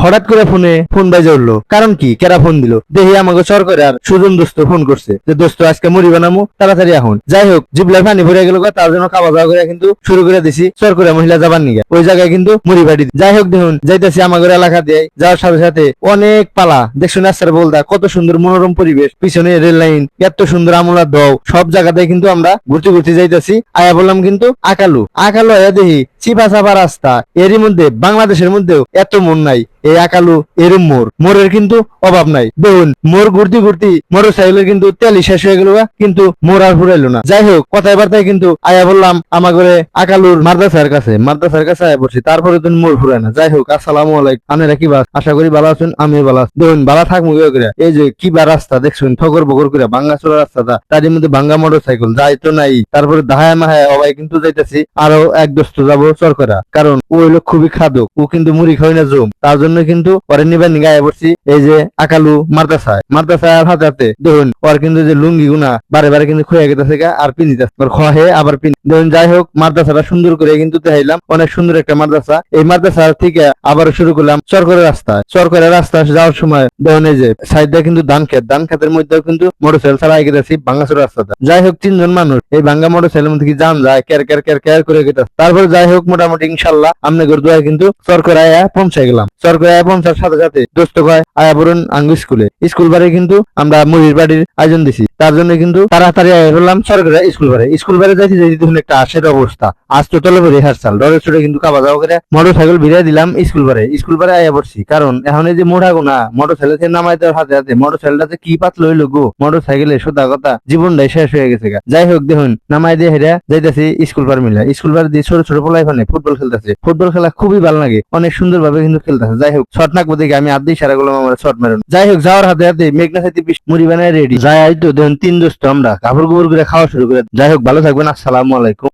হঠাৎ করে ফোন বাজে উঠলো। কারণ কি, কেরা ফোন দিল দেখি আমাকে সরকার আর সুজন দোস্ত ফোন করছে যে দোস্ত আজকে মুড়ি বানামু, তাড়াতাড়ি এখন। যাই হোক, জিবলার পানি ভরে গেল, তার জন্য খাওয়া দাওয়া করে কিন্তু শুরু করে দিছি সরকারি মহিলা যাবার নিগে ওই জায়গায় কিন্তু মুড়ি বাড়ি। যাই হোক, দেখুন যাইতেছি আমাদের এলাকা দিয়ে, যাওয়ার সাথে সাথে অনেক পালা দেখছো না স্যার, বলতা কত সুন্দর মনোরম পরিবেশ, পিছনে রেল লাইন, এত সুন্দর আমলা দও, সব জায়গাতে কিন্তু আমরা ঘুরতে ঘুরতে যাইতেছি। আয়া বললাম কিন্তু আকালু আয়া দেখি চিপা চাপা রাস্তা, এরই মধ্যে বাংলাদেশের মধ্যেও এত মন নাই এই আকালু এরম মোড়ের কিন্তু অভাব নাই। দেখুন মোড় ঘুরতে ঘুরতে মোটর সাইকেলের কিন্তু তেলই শেষ হয়ে গেল, কিন্তু মোড় আর ফুরাইলো না। যাই হোক, কথায় বার্তায় কিন্তু আয়া বললাম আমাকে আকালুর মাদ্রাসার কাছে আয়া পড়ছি, তারপরে তুমি মোড় ফুরায় না। যাই হোক, আসসালামু আলাইকুম, আপনারা কি বাস, আশা করি ভালো আছেন, আমিও ভালো আছি। দেখুন ভালো থাকবো করে এই যে কিবা রাস্তা দেখছেন, ঠগর বগর করে ভাঙ্গা চোরা রাস্তাটা, তার মধ্যে ভাঙ্গা মোটর সাইকেল যাই তো নাই। তারপরে দাহায় মাহায় অবাই কিন্তু যাইতেছি, আরো এক দোস্ত যাবো চরকরা, কারণ ও হইলো খুবই খাদক, ও কিন্তু মুড়ি খাই না জম, তার জন্য কিন্তু পরে নিবার নিগায় পড়ছি এই যে আকালু মাদ্রাসায় আর হাতে হাতে। দেখুন ওর কিন্তু যে লুঙ্গি গুনা বারে বারে কিন্তু খুঁয়ে গেতেছে আর পিনিতেছে, খহে আবার পিনি। দেখুন যাই হোক, মাদ্রাসাটা সুন্দর করে কিন্তু দেখাইলাম, অনেক সুন্দর একটা মাদ্রাসা। এই মাদ্রাসা থেকে আবার শুরু করলাম চরকরের রাস্তা যাওয়ার সময় দেখুন এই যে সাইডে কিন্তু ধান খেতের মধ্যেও কিন্তু মোটরসাইকেল ছাড়াই গেতেছি ভাঙ্গাচোরা রাস্তাটা। যাই হোক, 3 জন মানুষ এই ভাঙ্গা মোটরসাইকেলের মধ্যে কি যান যায়, কের করে গেতেছে। তারপর যাই হোক, মোটামুটি ইনশাল্লাহ আপনাদের দোয়া কিন্তু চরকরে আয়া পৌঁছাই গেলাম। চরকরে আয়া পৌঁছার সাথে সাথে দোস্ত কয় আয়া বলুন আঙ্গু স্কুল বাড়ি কিন্তু আমরা মুড়ির বাড়ির আয়োজন দিছি, তার জন্য কিন্তু তাড়াতাড়ি আয়া হলাম চরকরে স্কুল বাড়ি যাইতে দেখুন একটা আশের অবস্থা, আজ তো তলে পরে হারসাল ডরের ছোটে কিন্তু কাবা যাওয়া করে মোটরসাইকেল ভিড়াই দিলাম স্কুল বাড়ি আয়া পড়ছি। কারণ এখন এই যে মোড়া গোনা মোটরসাইকেল থেকে নামাই দেওয়ার হাতে হাতে মোটরসাইকেলটাতে কি পাতল হইলো গো, মোটরসাইকেলে সোজা কথা জীবনটাই শেষ হয়ে গেছে। যাই হোক, দেখুন নামাই দিয়ে হেরা যাইতেছি স্কুল পার দিয়ে ছোট ছোট পোলাই ফুটবল খেলতেছে। ফুটবল খেলা খুবই ভালো লাগে, অনেক সুন্দর ভাবে কিন্তু খেলতেছে। যাই হোক, শর্ট নাকবো দেখে আমি আদি সারা করলাম আমার শর্ট মারুন। যাই হোক, যাওয়ার হাতে হাতে মেঘনা সাথে মুড়ি বানায় রেডি। যাই তো দেখুন 3 দোস্ত আমরা কাপড় গোবর করে খাওয়া শুরু করে। যাই হোক, ভালো থাকবেন, আসসালামু আলাইকুম।